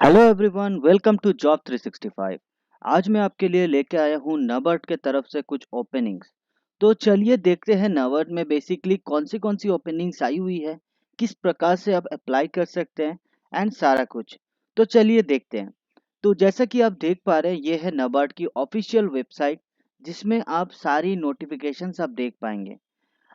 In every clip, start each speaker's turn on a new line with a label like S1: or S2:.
S1: Hello everyone, welcome to job 365। आज मैं आपके लिए लेके आया हूँ नबार्ड के तरफ से कुछ ओपनिंग्स। तो चलिए देखते हैं नबार्ड में बेसिकली कौन सी ओपनिंग्स आई हुई है, किस प्रकार से आप अप्लाई कर सकते हैं एंड सारा कुछ। तो चलिए देखते हैं। तो जैसा कि आप देख पा रहे हैं, ये है नबार्ड की ऑफिशियल वेबसाइट, जिसमें आप सारी नोटिफिकेशंस आप देख पाएंगे।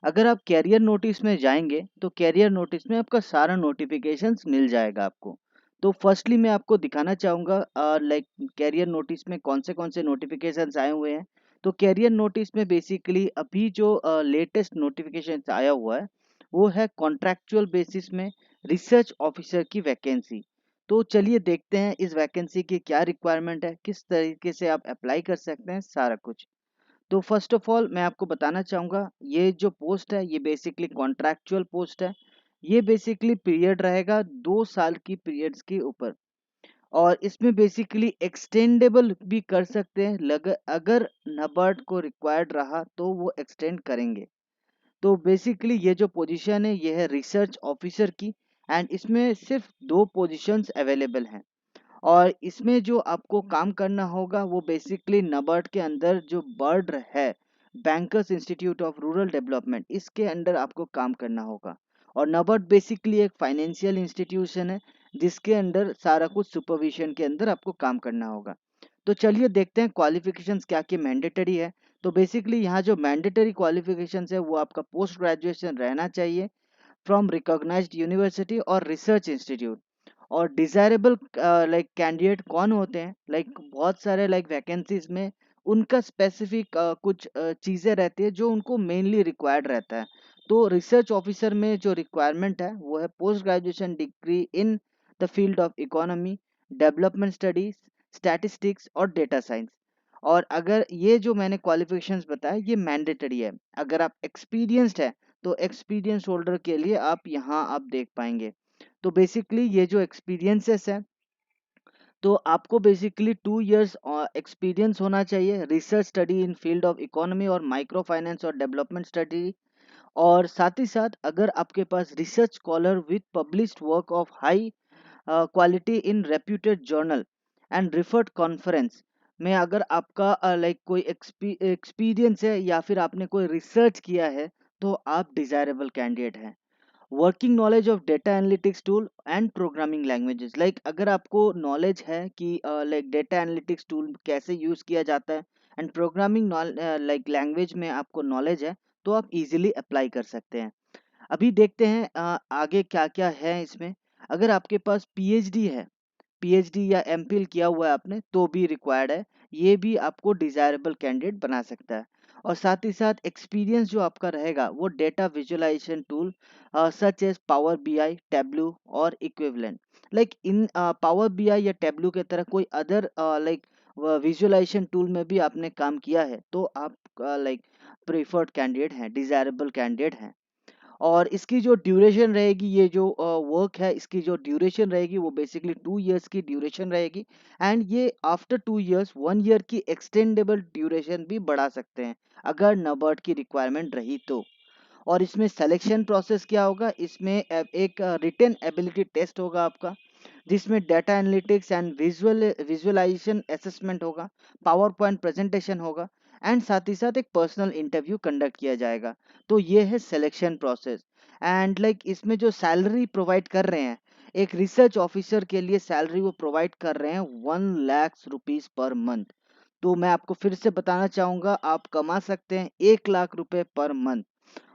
S1: अगर आप कैरियर नोटिस में जाएंगे तो कैरियर नोटिस में आपका सारा नोटिफिकेशंस मिल जाएगा आपको। तो फर्स्टली मैं आपको दिखाना चाहूँगा लाइक कैरियर नोटिस में कौन से नोटिफिकेशंस आए हुए हैं। तो कैरियर नोटिस में बेसिकली अभी जो लेटेस्ट नोटिफिकेशन आया हुआ है, वो है कॉन्ट्रैक्चुअल बेसिस में रिसर्च ऑफिसर की वैकेंसी। तो चलिए देखते हैं इस वैकेंसी की क्या रिक्वायरमेंट है, किस तरीके से आप अप्लाई कर सकते हैं, सारा कुछ। तो फर्स्ट ऑफ ऑल मैं आपको बताना चाहूँगा, ये जो पोस्ट है ये बेसिकली कॉन्ट्रैक्चुअल पोस्ट है। ये बेसिकली पीरियड रहेगा 2 साल की पीरियड्स के ऊपर, और इसमें बेसिकली एक्सटेंडेबल भी कर सकते हैं। अगर नबार्ड को रिक्वायर्ड रहा तो वो एक्सटेंड करेंगे। तो बेसिकली ये जो पोजीशन है ये है रिसर्च ऑफिसर की, एंड इसमें सिर्फ 2 पोजीशंस अवेलेबल हैं। और इसमें जो आपको काम करना होगा वो बेसिकली नबार्ड के अंदर जो बर्ड है, bankers institute of rural development, इसके अंडर आपको काम करना होगा। और नबार्ड बेसिकली एक फाइनेंशियल इंस्टीट्यूशन है, जिसके अंडर सारा कुछ सुपरविजन के अंदर आपको काम करना होगा। तो चलिए देखते हैं क्वालिफिकेशंस क्या क्या मैंडेटरी है। तो बेसिकली यहाँ जो मैंडेटरी क्वालिफिकेशंस है वो आपका पोस्ट ग्रेजुएशन रहना चाहिए फ्रॉम रिकॉग्नाइज्ड यूनिवर्सिटी और रिसर्च इंस्टीट्यूट। और डिजायरेबल लाइक कैंडिडेट कौन होते हैं, लाइक बहुत सारे लाइक वैकेंसीज में उनका स्पेसिफिक कुछ चीज़ें रहती है जो उनको मेनली रिक्वायर्ड रहता है। तो रिसर्च ऑफिसर में जो रिक्वायरमेंट है वो है post graduation degree in the field of economy, development studies, statistics और डेटा साइंस। और अगर ये जो मैंने क्वालिफिकेशंस बताया ये मैंडेटरी है। अगर आप एक्सपीरियंस्ड है तो एक्सपीरियंस होल्डर के लिए आप यहाँ आप देख पाएंगे। तो बेसिकली ये जो एक्सपीरियंसेस है, तो आपको बेसिकली 2 इयर्स एक्सपीरियंस होना चाहिए research study in field of economy और माइक्रो फाइनेंस और डेवलपमेंट स्टडी। और साथ ही साथ अगर आपके पास research scholar with published work of high quality in reputed journal and referred conference में अगर आपका लाइक कोई एक्सपीरियंस है या फिर आपने कोई रिसर्च किया है, तो आप डिजायरेबल कैंडिडेट हैं। Working knowledge of data analytics tool and programming languages, like अगर आपको नॉलेज है कि लाइक डेटा एनालिटिक्स टूल कैसे यूज़ किया जाता है एंड प्रोग्रामिंग लाइक लैंग्वेज में आपको नॉलेज है, तो आप इजीली अप्लाई कर सकते हैं। अभी देखते हैं आगे क्या क्या है इसमें। अगर आपके पास पीएचडी है, पीएचडी या एमफिल किया हुआ है आपने, तो भी रिक्वायर्ड है। ये भी आपको डिजायरेबल कैंडिडेट बना सकता है। और साथ ही साथ एक्सपीरियंस जो आपका रहेगा वो data visualization tool such as power BI, Tableau और equivalent. Like in power BI या टेब्लू के तरह कोई अदर लाइक विजुअलाइजेशन टूल में भी आपने काम किया है, तो आप लाइक प्रेफर्ड कैंडिडेट हैं, डिजायरेबल कैंडिडेट हैं। और इसकी जो ड्यूरेशन रहेगी, ये जो वर्क है इसकी जो ड्यूरेशन रहेगी वो बेसिकली 2 इयर्स की ड्यूरेशन रहेगी। एंड ये आफ्टर 2 इयर्स 1 ईयर की एक्सटेंडेबल ड्यूरेशन भी बढ़ा सकते हैं अगर नबार्ड की रिक्वायरमेंट रही तो। और इसमें सिलेक्शन प्रोसेस क्या होगा, इसमें एक रिटन एबिलिटी टेस्ट होगा आपका, जिसमें data analytics and visualisation assessment होगा, पावर पॉइंट प्रेजेंटेशन होगा, एंड साथ ही साथ एक पर्सनल इंटरव्यू कंडक्ट किया जाएगा। तो ये है सिलेक्शन प्रोसेस। एंड लाइक इसमें जो सैलरी प्रोवाइड कर रहे हैं, एक रिसर्च ऑफिसर के लिए सैलरी वो प्रोवाइड कर रहे हैं 1 लाख रुपीज पर मंथ। तो मैं आपको फिर से बताना चाहूँगा, आप कमा सकते हैं 1 लाख रुपए पर मंथ।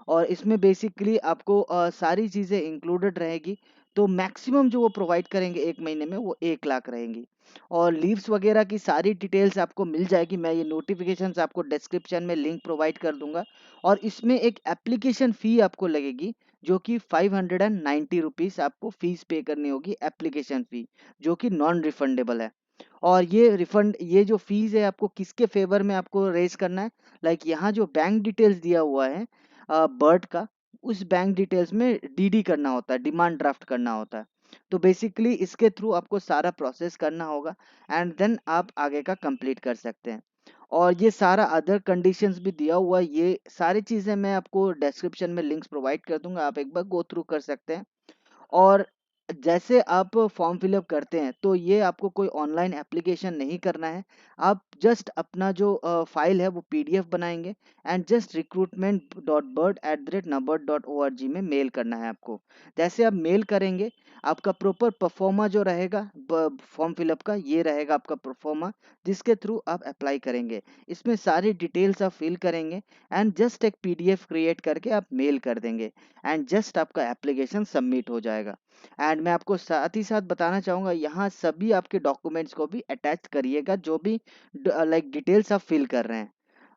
S1: और इसमें बेसिकली आपको सारी चीज़ें इंक्लूडेड रहेगी। तो मैक्सिमम जो वो प्रोवाइड करेंगे एक महीने में वो 1 लाख रहेंगी। और लीव्स वगैरह की सारी डिटेल्स आपको मिल जाएगी। मैं ये नोटिफिकेशंस आपको डिस्क्रिप्शन में लिंक प्रोवाइड कर दूंगा। और इसमें एक एप्लीकेशन फ़ी आपको लगेगी, जो कि 590 रुपीज़ आपको फीस पे करनी होगी, एप्लीकेशन फ़ी, जो कि नॉन रिफंडेबल है। और ये जो फीस है आपको किसके फेवर में आपको रेज करना है, लाइक यहाँ जो बैंक डिटेल्स दिया हुआ है बर्ड का, उस बैंक डिटेल्स में डीडी करना होता है, डिमांड ड्राफ्ट करना होता है। तो बेसिकली इसके थ्रू आपको सारा प्रोसेस करना होगा, एंड देन आप आगे का कंप्लीट कर सकते हैं। और ये सारा अदर कंडीशंस भी दिया हुआ है, ये सारी चीज़ें मैं आपको डिस्क्रिप्शन में लिंक्स प्रोवाइड कर दूंगा, आप एक बार गो थ्रू कर सकते हैं। और जैसे आप फॉर्म फिलअप करते हैं तो ये आपको कोई ऑनलाइन एप्लीकेशन नहीं करना है। आप जस्ट अपना जो फाइल है वो पीडीएफ बनाएंगे एंड जस्ट recruitment.bird@nabaerd.org में मेल करना है आपको। जैसे आप मेल करेंगे, आपका प्रॉपर परफॉर्मा जो रहेगा फॉर्म फिलअप का, ये रहेगा आपका परफॉर्मा जिसके थ्रू आप अप्लाई करेंगे। इसमें सारी डिटेल्स आप फिल करेंगे एंड जस्ट एक पीडीएफ क्रिएट करके आप मेल कर देंगे एंड जस्ट आपका एप्लीकेशन सबमिट हो जाएगा। एंड मैं आपको साथ ही साथ बताना चाहूँगा, यहाँ सभी आपके डॉक्यूमेंट्स को भी अटैच करिएगा जो भी लाइक डिटेल्स आप फिल कर रहे हैं।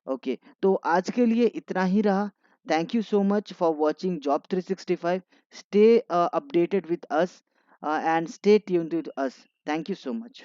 S1: ओके, तो आज के लिए इतना ही रहा। Thank you so much for watching job 365। Stay updated with us and stay tuned with us. Thank you so much.